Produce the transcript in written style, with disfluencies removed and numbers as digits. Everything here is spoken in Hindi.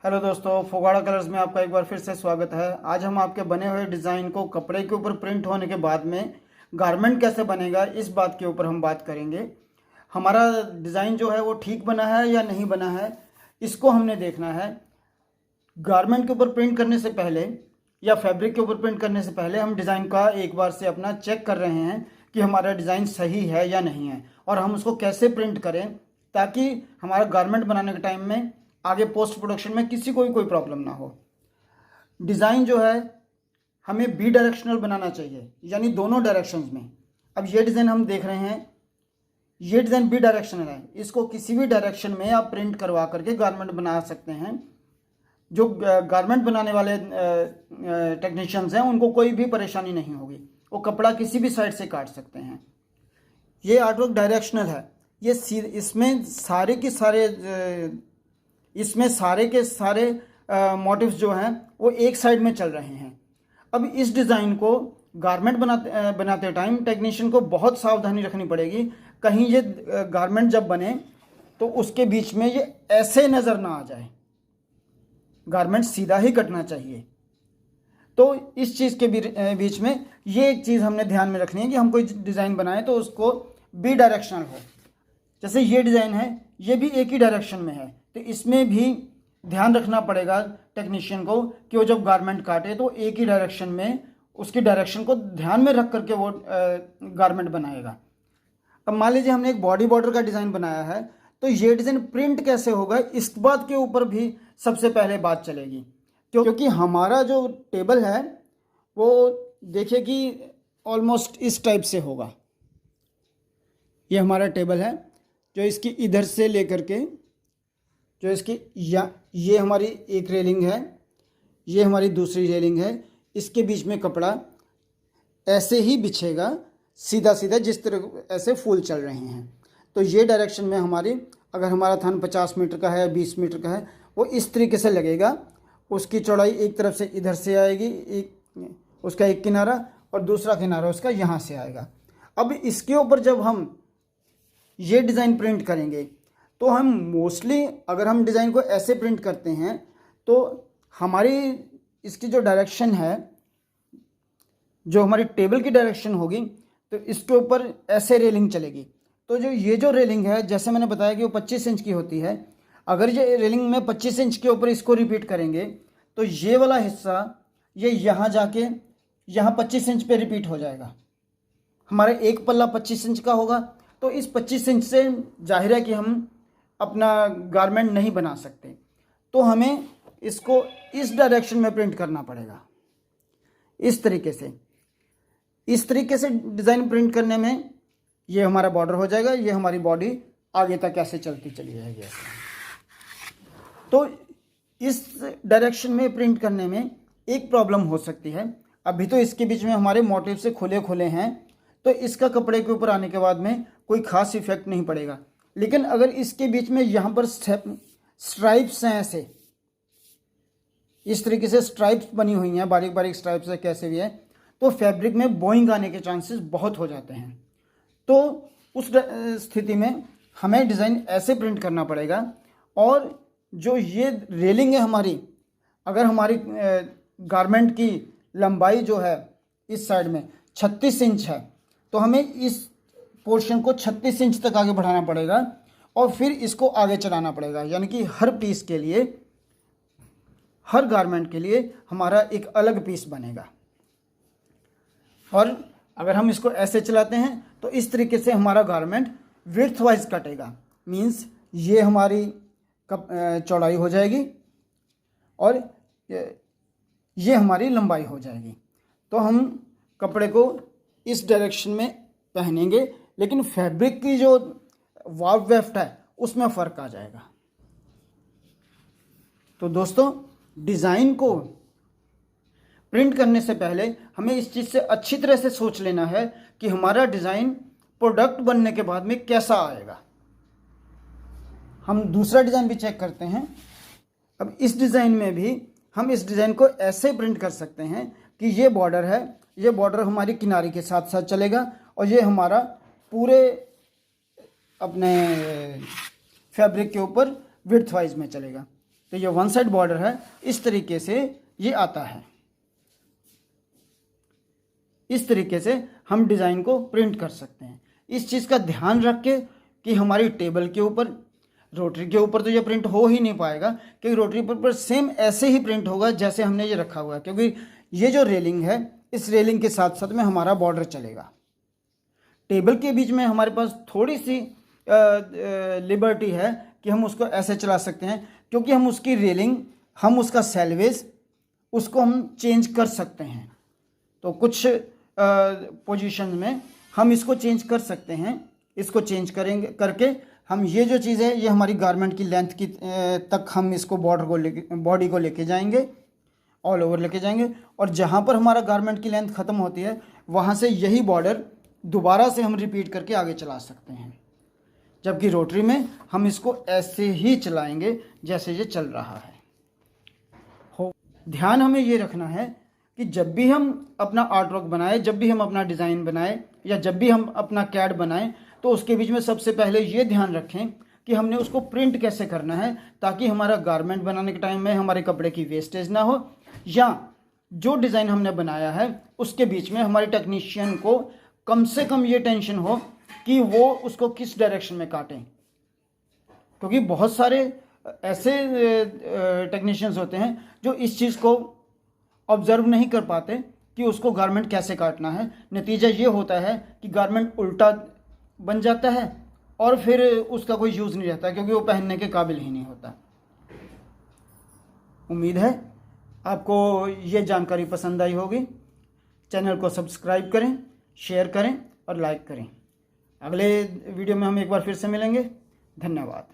हेलो दोस्तों, फोगाड़ा कलर्स में आपका एक बार फिर से स्वागत है। आज हम आपके बने हुए डिज़ाइन को कपड़े के ऊपर प्रिंट होने के बाद में गारमेंट कैसे बनेगा, इस बात के ऊपर हम बात करेंगे। हमारा डिज़ाइन जो है वो ठीक बना है या नहीं बना है, इसको हमने देखना है। गारमेंट के ऊपर प्रिंट करने से पहले या फैब्रिक के ऊपर प्रिंट करने से पहले हम डिज़ाइन का एक बार से अपना चेक कर रहे हैं कि हमारा डिज़ाइन सही है या नहीं है, और हम उसको कैसे प्रिंट करें ताकि हमारा गारमेंट बनाने के टाइम में आगे पोस्ट प्रोडक्शन में किसी को भी कोई प्रॉब्लम ना हो। डिज़ाइन जो है हमें बी डायरेक्शनल बनाना चाहिए, यानी दोनों डायरेक्शंस में। अब ये डिज़ाइन हम देख रहे हैं, ये डिज़ाइन बी डायरेक्शनल है। इसको किसी भी डायरेक्शन में आप प्रिंट करवा करके गारमेंट बना सकते हैं। जो गारमेंट बनाने वाले टेक्नीशियंस हैं उनको कोई भी परेशानी नहीं होगी, वो कपड़ा किसी भी साइड से काट सकते हैं। ये आर्टवर्क डायरेक्शनल है। ये इसमें सारे के सारे मोटिव्स जो हैं वो एक साइड में चल रहे हैं। अब इस डिज़ाइन को गारमेंट बनाते टाइम टेक्नीशियन को बहुत सावधानी रखनी पड़ेगी। कहीं ये गारमेंट जब बने तो उसके बीच में ये ऐसे नज़र ना आ जाए, गारमेंट सीधा ही कटना चाहिए। तो इस चीज़ के बीच में ये एक चीज़ हमने ध्यान में रखनी है कि हम कोई डिज़ाइन बनाएं तो उसको बी डायरेक्शनल हो। जैसे ये डिज़ाइन है, ये भी एक ही डायरेक्शन में है, तो इसमें भी ध्यान रखना पड़ेगा टेक्नीशियन को कि वो जब गारमेंट काटे तो एक ही डायरेक्शन में, उसकी डायरेक्शन को ध्यान में रख करके वो गारमेंट बनाएगा। अब मान लीजिए हमने एक बॉडी बॉर्डर का डिज़ाइन बनाया है, तो ये डिज़ाइन प्रिंट कैसे होगा इस बात के ऊपर भी सबसे पहले बात चलेगी। क्योंकि हमारा जो टेबल है वो देखिए कि ऑलमोस्ट इस टाइप से होगा। ये हमारा टेबल है, जो इसकी इधर से लेकर के जो इसकी ये हमारी एक रेलिंग है, ये हमारी दूसरी रेलिंग है। इसके बीच में कपड़ा ऐसे ही बिछेगा सीधा सीधा, जिस तरह ऐसे फूल चल रहे हैं। तो ये डायरेक्शन में हमारी, अगर हमारा थान 50 मीटर का है, 20 मीटर का है, वो इस तरीके से लगेगा। उसकी चौड़ाई एक तरफ से इधर से आएगी, उसका एक किनारा, और दूसरा किनारा उसका यहाँ से आएगा। अब इसके ऊपर जब हम ये डिज़ाइन प्रिंट करेंगे तो हम मोस्टली, अगर हम डिज़ाइन को ऐसे प्रिंट करते हैं तो हमारी इसकी जो डायरेक्शन है, जो हमारी टेबल की डायरेक्शन होगी, तो इसके ऊपर ऐसे रेलिंग चलेगी। तो जो रेलिंग है, जैसे मैंने बताया कि वो 25 इंच की होती है। अगर ये रेलिंग में 25 इंच के ऊपर इसको रिपीट करेंगे तो ये वाला हिस्सा ये यहाँ जाके यहाँ 25 इंच पे रिपीट हो जाएगा। हमारा एक पल्ला 25 इंच का होगा, तो इस 25 इंच से जाहिर है कि हम अपना गारमेंट नहीं बना सकते। तो हमें इसको इस डायरेक्शन में प्रिंट करना पड़ेगा। इस तरीके से डिज़ाइन प्रिंट करने में ये हमारा बॉर्डर हो जाएगा, ये हमारी बॉडी आगे तक ऐसे चलती चली जाएगी ऐसे। तो इस डायरेक्शन में प्रिंट करने में एक प्रॉब्लम हो सकती है। अभी तो इसके बीच में हमारे मोटिव से खुले हैं, तो इसका कपड़े के ऊपर आने के बाद में कोई ख़ास इफेक्ट नहीं पड़ेगा। लेकिन अगर इसके बीच में यहाँ पर स्ट्राइप्स हैं, ऐसे इस तरीके से स्ट्राइप्स बनी हुई हैं, बारीक बारीक स्ट्राइप्स है, कैसे भी है, तो फैब्रिक में बोइंग आने के चांसेस बहुत हो जाते हैं। तो उस स्थिति में हमें डिज़ाइन ऐसे प्रिंट करना पड़ेगा। और जो ये रेलिंग है हमारी, अगर हमारी गारमेंट की लंबाई जो है इस साइड में 36 इंच है, तो हमें इस पोर्शन को 36 इंच तक आगे बढ़ाना पड़ेगा और फिर इसको आगे चलाना पड़ेगा। यानी कि हर पीस के लिए, हर गारमेंट के लिए हमारा एक अलग पीस बनेगा। और अगर हम इसको ऐसे चलाते हैं तो इस तरीके से हमारा गारमेंट विड्थ वाइज कटेगा। मीन्स ये हमारी चौड़ाई हो जाएगी और ये हमारी लंबाई हो जाएगी। तो हम कपड़े को इस डायरेक्शन में पहनेंगे, लेकिन फैब्रिक की जो वाव वेफ्ट है उसमें फ़र्क आ जाएगा। तो दोस्तों, डिज़ाइन को प्रिंट करने से पहले हमें इस चीज़ से अच्छी तरह से सोच लेना है कि हमारा डिज़ाइन प्रोडक्ट बनने के बाद में कैसा आएगा। हम दूसरा डिज़ाइन भी चेक करते हैं। अब इस डिज़ाइन में भी हम इस डिज़ाइन को ऐसे प्रिंट कर सकते हैं कि ये बॉर्डर है, ये बॉर्डर हमारी किनारी के साथ साथ चलेगा और ये हमारा पूरे अपने फैब्रिक के ऊपर विड्थ वाइज में चलेगा। तो ये वन साइड बॉर्डर है, इस तरीके से ये आता है। इस तरीके से हम डिज़ाइन को प्रिंट कर सकते हैं। इस चीज़ का ध्यान रख के कि हमारी टेबल के ऊपर, रोटरी के ऊपर तो ये प्रिंट हो ही नहीं पाएगा, क्योंकि रोटरी पर सेम ऐसे ही प्रिंट होगा जैसे हमने ये रखा हुआ है, क्योंकि ये जो रेलिंग है, इस रेलिंग के साथ साथ में हमारा बॉर्डर चलेगा। टेबल के बीच में हमारे पास थोड़ी सी लिबर्टी है कि हम उसको ऐसे चला सकते हैं, क्योंकि हम उसकी रेलिंग, हम उसका सेलवेज, उसको हम चेंज कर सकते हैं। तो कुछ पोजीशन में हम इसको चेंज कर सकते हैं। इसको चेंज करके हम ये जो चीज़ है, ये हमारी गारमेंट की लेंथ की तक हम इसको बॉडी को लेके जाएंगे, ऑल ओवर लेके जाएंगे, और जहाँ पर हमारा गारमेंट की लेंथ ख़त्म होती है वहाँ से यही बॉर्डर दोबारा से हम रिपीट करके आगे चला सकते हैं। जबकि रोटरी में हम इसको ऐसे ही चलाएंगे जैसे ये चल रहा है। ध्यान हमें ये रखना है कि जब भी हम अपना आर्ट वर्क बनाएं, जब भी हम अपना डिज़ाइन बनाएं, या जब भी हम अपना कैड बनाएं, तो उसके बीच में सबसे पहले ये ध्यान रखें कि हमने उसको प्रिंट कैसे करना है, ताकि हमारा गारमेंट बनाने के टाइम में हमारे कपड़े की वेस्टेज ना हो, या जो डिज़ाइन हमने बनाया है उसके बीच में हमारे टेक्नीशियन को कम से कम ये टेंशन हो कि वो उसको किस डायरेक्शन में काटें। क्योंकि बहुत सारे ऐसे टेक्नीशियंस होते हैं जो इस चीज़ को ऑब्जर्व नहीं कर पाते कि उसको गारमेंट कैसे काटना है। नतीजा ये होता है कि गारमेंट उल्टा बन जाता है और फिर उसका कोई यूज़ नहीं रहता, क्योंकि वो पहनने के काबिल ही नहीं होता। उम्मीद है आपको ये जानकारी पसंद आई होगी। चैनल को सब्सक्राइब करें, शेयर करें और लाइक करें। अगले वीडियो में हम एक बार फिर से मिलेंगे। धन्यवाद।